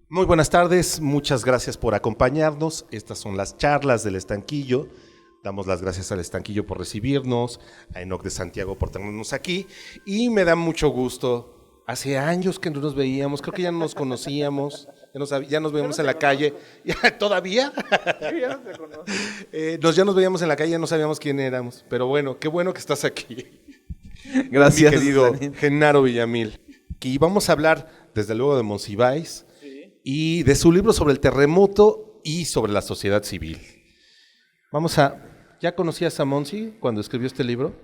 Muy buenas tardes, muchas gracias por acompañarnos. Estas son las charlas del Estanquillo. Damos las gracias al Estanquillo por recibirnos, a Enoc de Santiago por tenernos aquí y me da mucho gusto. Hace años que no nos veíamos, creo que ya no nos conocíamos, ya nos veíamos en la calle. ¿Todavía? Ya no te conozco. Ya nos veíamos en la calle, ya no sabíamos quién éramos, pero bueno, qué bueno que estás aquí. Gracias, Mi querido Daniel. Genaro Villamil. Y vamos a hablar desde luego de Monsiváis y de su libro sobre el terremoto y sobre la sociedad civil. ¿Ya conocías a Monsi cuando escribió este libro?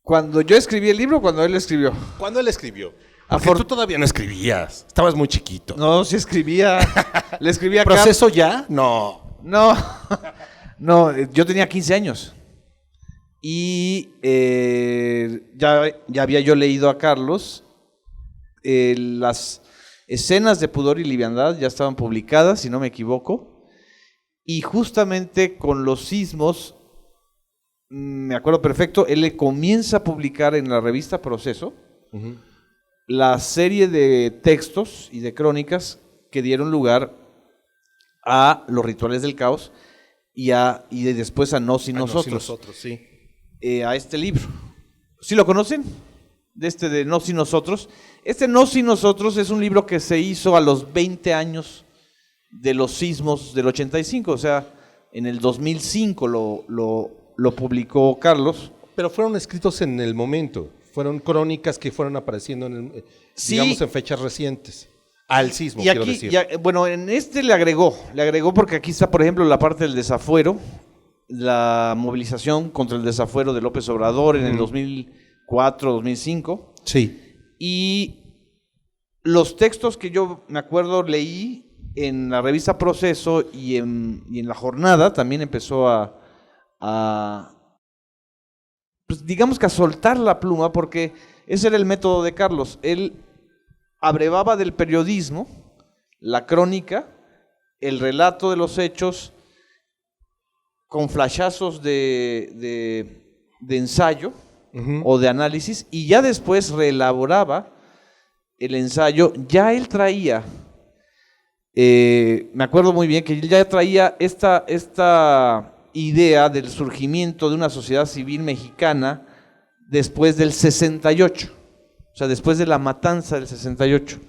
Cuando yo escribí el libro, cuando él escribió. ¿Cuándo él escribió? Porque tú todavía no escribías, estabas muy chiquito. No, sí escribía. Le escribía ¿Proceso ya? No. No, yo tenía 15 años. Y ya había yo leído a Carlos. Las escenas de Pudor y Liviandad ya estaban publicadas, si no me equivoco. Y justamente con los sismos, me acuerdo perfecto, él le comienza a publicar en la revista Proceso la serie de textos y de crónicas que dieron lugar a Los Rituales del Caos y después a Nos y Nosotros. Sí. A este libro. ¿Sí lo conocen? De Nos y Nosotros. Este Nos y Nosotros es un libro que se hizo a los 20 años de los sismos del 85, o sea, en el 2005 lo publicó Carlos. Pero fueron escritos en el momento, fueron crónicas que fueron apareciendo digamos en fechas recientes. Al sismo, y aquí, quiero decir. Bueno, en este le agregó porque aquí está, por ejemplo, la parte del desafuero, la movilización contra el desafuero de López Obrador en el 2004, 2005. Sí. Y los textos que yo me acuerdo leí en la revista Proceso y en La Jornada, también empezó pues digamos que a soltar la pluma, porque ese era el método de Carlos. Él abrevaba del periodismo la crónica, el relato de los hechos, con flashazos de ensayo o de análisis, y ya después reelaboraba el ensayo. Ya él traía, me acuerdo muy bien que él ya traía esta idea del surgimiento de una sociedad civil mexicana después del 68, o sea, después de la matanza del 68,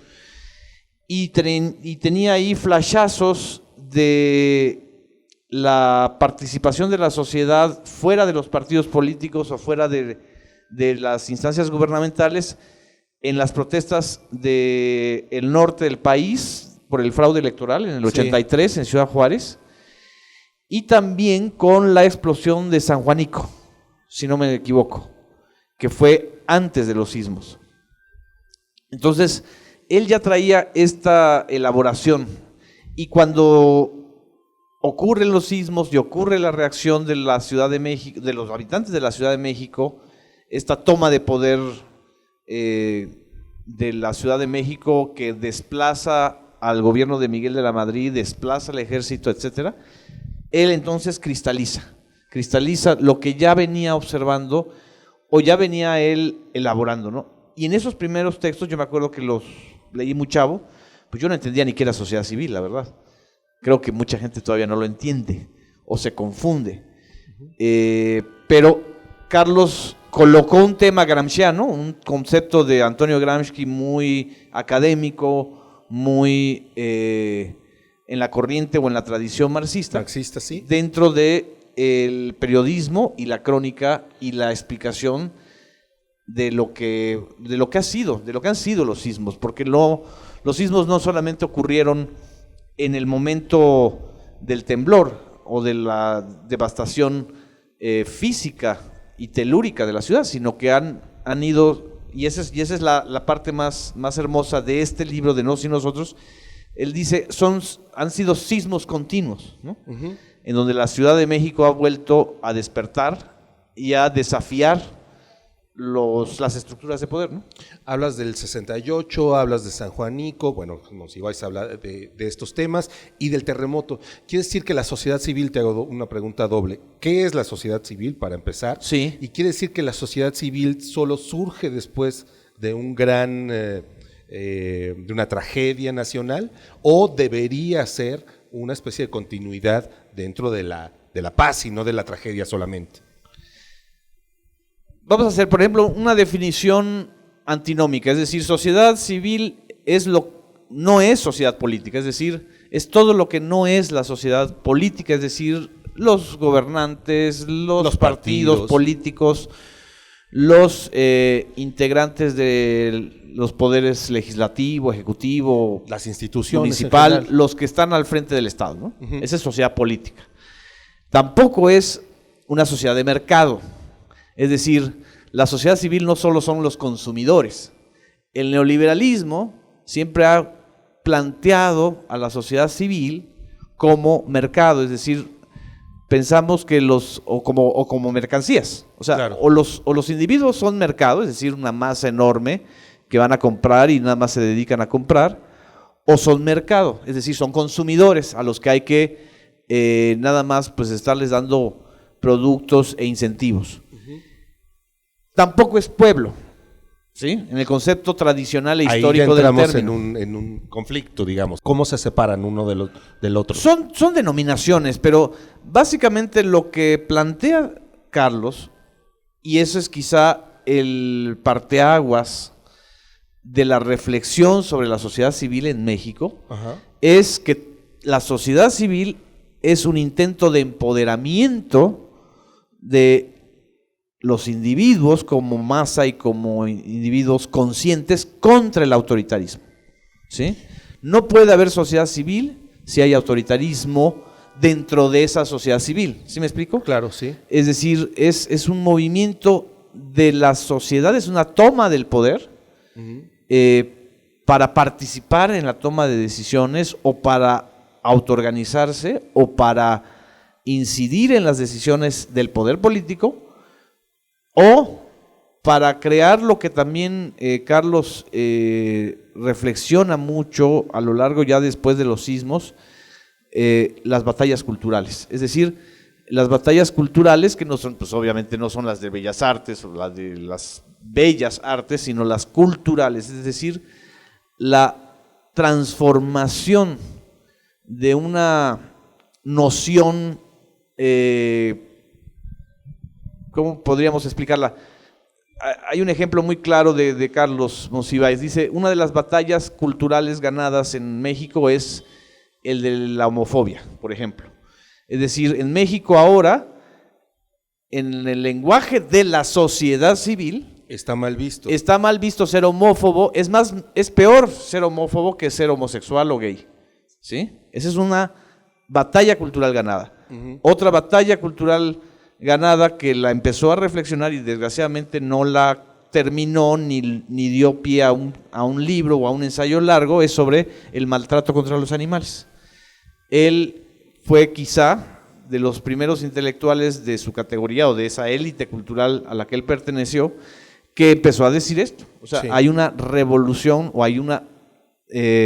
y tenía ahí flashazos de la participación de la sociedad fuera de los partidos políticos o fuera de las instancias gubernamentales en las protestas del norte del país por el fraude electoral en el 83 en Ciudad Juárez, y también con la explosión de San Juanico, si no me equivoco, que fue antes de los sismos. Entonces, él ya traía esta elaboración, y cuando ocurren los sismos y ocurre la reacción de la Ciudad de México, de los habitantes de la Ciudad de México, esta toma de poder de la Ciudad de México que desplaza al gobierno de Miguel de la Madrid, desplaza al ejército, etcétera, él entonces cristaliza lo que ya venía observando o ya venía él elaborando, ¿no? Y en esos primeros textos, yo me acuerdo que los leí muy chavo, pues yo no entendía ni qué era sociedad civil, la verdad. Creo que mucha gente todavía no lo entiende o se confunde. Pero Carlos colocó un tema gramsciano, un concepto de Antonio Gramsci muy académico, muy en la corriente o en la tradición marxista, sí. dentro del periodismo y la crónica y la explicación de lo que han sido los sismos, porque los sismos no solamente ocurrieron en el momento del temblor o de la devastación física y telúrica de la ciudad, sino que han ido, y esa es la parte más hermosa de este libro de Nos y Nosotros. Él dice, han sido sismos continuos, ¿no? En donde la Ciudad de México ha vuelto a despertar y a desafiar las estructuras de poder, ¿no? Hablas del 68, hablas de San Juanico, bueno, Monsiváis habla de estos temas y del terremoto. ¿Quiere decir que la sociedad civil, te hago una pregunta doble, ¿qué es la sociedad civil para empezar? Sí. Y quiere decir que la sociedad civil solo surge después de un gran de una tragedia nacional, o debería ser una especie de continuidad dentro de la paz y no de la tragedia solamente? Vamos a hacer, por ejemplo, una definición antinómica, es decir, sociedad civil no es sociedad política, es decir, es todo lo que no es la sociedad política, es decir, los gobernantes, los partidos políticos, los integrantes de los poderes legislativo, ejecutivo, las instituciones municipal, los que están al frente del Estado, ¿no? Uh-huh. Esa es sociedad política. Tampoco es una sociedad de mercado, es decir, la sociedad civil no solo son los consumidores. El neoliberalismo siempre ha planteado a la sociedad civil como mercado, es decir, pensamos que como mercancías, o sea, claro. o los individuos son mercado, es decir, una masa enorme que van a comprar y nada más se dedican a comprar, o son mercado, es decir, son consumidores a los que hay que nada más pues estarles dando productos e incentivos. Uh-huh. Tampoco es pueblo, ¿sí? En el concepto tradicional e histórico del término. Ahí entramos en un conflicto, digamos. ¿Cómo se separan uno del otro? Son denominaciones, pero básicamente lo que plantea Carlos, y eso es quizá el parteaguas de la reflexión sobre la sociedad civil en México, uh-huh, es que la sociedad civil es un intento de empoderamiento de los individuos como masa y como individuos conscientes contra el autoritarismo, ¿sí? No puede haber sociedad civil si hay autoritarismo dentro de esa sociedad civil, ¿sí me explico? Claro, sí. Es decir, es un movimiento de la sociedad, es una toma del poder, uh-huh, para participar en la toma de decisiones o para autoorganizarse o para incidir en las decisiones del poder político, o para crear lo que también Carlos reflexiona mucho a lo largo ya después de los sismos, las batallas culturales. Es decir, las batallas culturales que no son, pues obviamente no son las de Bellas Artes o las de las bellas artes, sino las culturales, es decir, la transformación de una noción, ¿cómo podríamos explicarla? Hay un ejemplo muy claro de Carlos Monsiváis. Dice, una de las batallas culturales ganadas en México es el de la homofobia, por ejemplo. Es decir, en México ahora, en el lenguaje de la sociedad civil, está mal visto. Está mal visto ser homófobo, es más, es peor ser homófobo que ser homosexual o gay, ¿sí? Esa es una batalla cultural ganada. Uh-huh. Otra batalla cultural ganada que la empezó a reflexionar y desgraciadamente no la terminó ni dio pie a un libro o a un ensayo largo, es sobre el maltrato contra los animales. Él fue quizá de los primeros intelectuales de su categoría o de esa élite cultural a la que él perteneció, que empezó a decir esto. O sea, sí, hay una revolución o hay una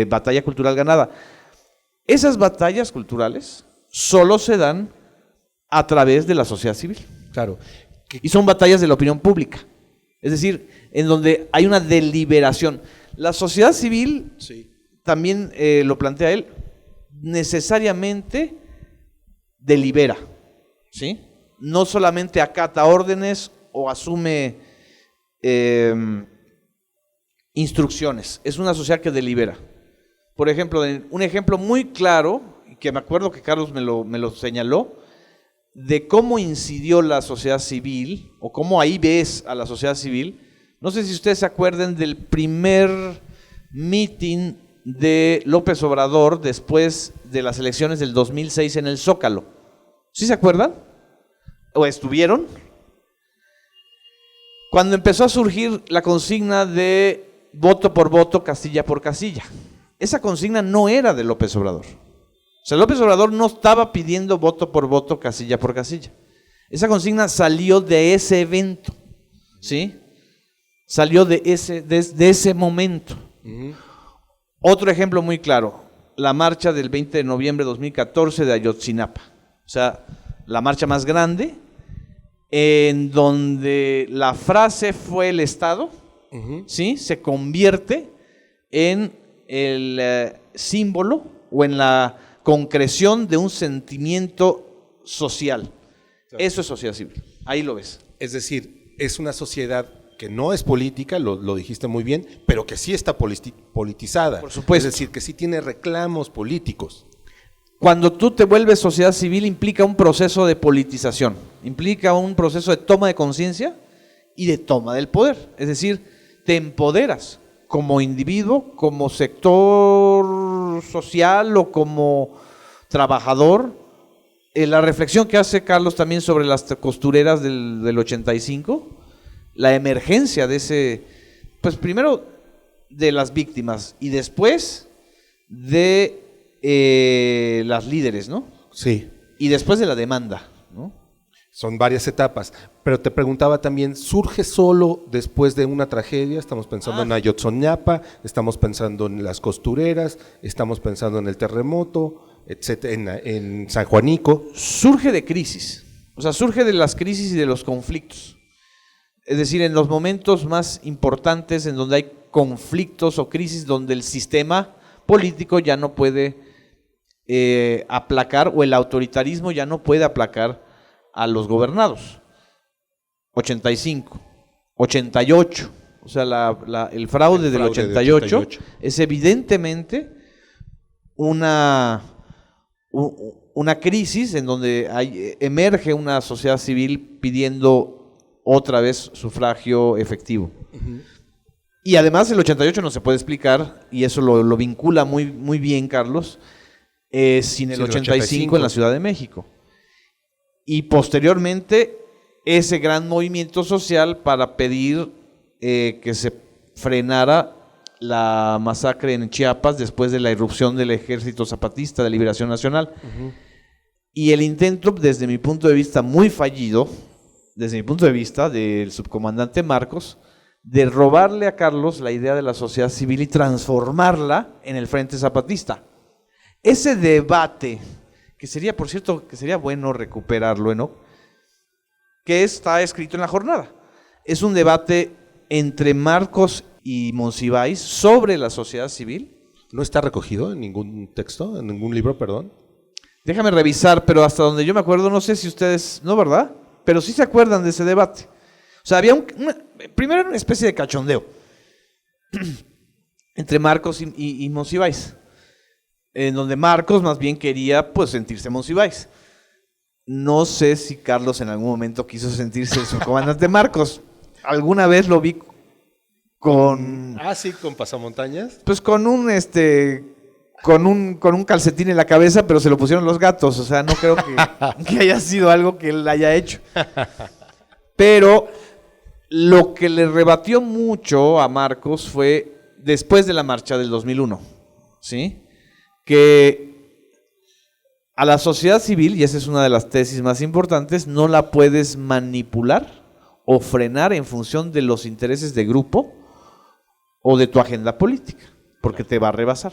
batalla cultural ganada. Esas batallas culturales solo se dan a través de la sociedad civil. Claro. Y son batallas de la opinión pública. Es decir, en donde hay una deliberación. La sociedad civil, sí, también lo plantea él, necesariamente delibera, ¿sí? No solamente acata órdenes o asume instrucciones, es una sociedad que delibera. Por ejemplo, un ejemplo muy claro, que me acuerdo que Carlos me lo señaló, de cómo incidió la sociedad civil, o cómo ahí ves a la sociedad civil. No sé si ustedes se acuerdan del primer meeting de López Obrador después de las elecciones del 2006 en el Zócalo. ¿Sí se acuerdan? ¿O estuvieron? Cuando empezó a surgir la consigna de voto por voto, casilla por casilla. Esa consigna no era de López Obrador. O sea, López Obrador no estaba pidiendo voto por voto, casilla por casilla. Esa consigna salió de ese evento, ¿sí? Salió de ese momento. Uh-huh. Otro ejemplo muy claro, la marcha del 20 de noviembre de 2014 de Ayotzinapa. O sea, la marcha más grande, en donde la frase fue el Estado, uh-huh, ¿sí? Se convierte en el símbolo o en la concreción de un sentimiento social. Eso es sociedad civil. Ahí lo ves. Es decir, es una sociedad que no es política, lo dijiste muy bien, pero que sí está politizada. Por supuesto. Es decir, que sí tiene reclamos políticos. Cuando tú te vuelves sociedad civil implica un proceso de politización, implica un proceso de toma de conciencia y de toma del poder. Es decir, te empoderas como individuo, como sector social o como trabajador. La reflexión que hace Carlos también sobre las costureras del 85, la emergencia de ese, pues primero de las víctimas y después de las líderes, ¿no? Sí. Y después de la demanda, ¿no? Son varias etapas, pero te preguntaba también, ¿surge solo después de una tragedia? Estamos pensando en Ayotzinapa, estamos pensando en las costureras, estamos pensando en el terremoto, etcétera, en San Juanico. Surge de crisis, o sea, surge de las crisis y de los conflictos. Es decir, en los momentos más importantes en donde hay conflictos o crisis, donde el sistema político ya no puede aplacar, o el autoritarismo ya no puede aplacar a los gobernados. 85, 88, o sea, el fraude del 88 es evidentemente una crisis en donde emerge una sociedad civil pidiendo otra vez sufragio efectivo. Uh-huh. Y además el 88 no se puede explicar, y eso lo vincula muy, muy bien Carlos, sin el 85 en la Ciudad de México. Y posteriormente ese gran movimiento social para pedir que se frenara la masacre en Chiapas después de la irrupción del Ejército Zapatista de Liberación Nacional. Uh-huh. Y el intento, desde mi punto de vista muy fallido, desde mi punto de vista del subcomandante Marcos, de robarle a Carlos la idea de la sociedad civil y transformarla en el Frente Zapatista. Ese debate, que sería, por cierto, que sería bueno recuperarlo, ¿no? Que está escrito en La Jornada. Es un debate entre Marcos y Monsiváis sobre la sociedad civil. ¿No está recogido en ningún texto, en ningún libro, perdón? Déjame revisar, pero hasta donde yo me acuerdo, no sé si ustedes, ¿no, verdad? Pero sí se acuerdan de ese debate. O sea, había primero era una especie de cachondeo entre Marcos y Monsiváis, en donde Marcos más bien quería pues sentirse Monsiváis. No sé si Carlos en algún momento quiso sentirse el subcomandante Marcos. Alguna vez lo vi con... Ah, sí, con pasamontañas. Pues con un calcetín en la cabeza, pero se lo pusieron los gatos. O sea, no creo que haya sido algo que él haya hecho. Pero lo que le rebatió mucho a Marcos fue después de la marcha del 2001, ¿sí? Que a la sociedad civil, y esa es una de las tesis más importantes, no la puedes manipular o frenar en función de los intereses de grupo o de tu agenda política, porque te va a rebasar.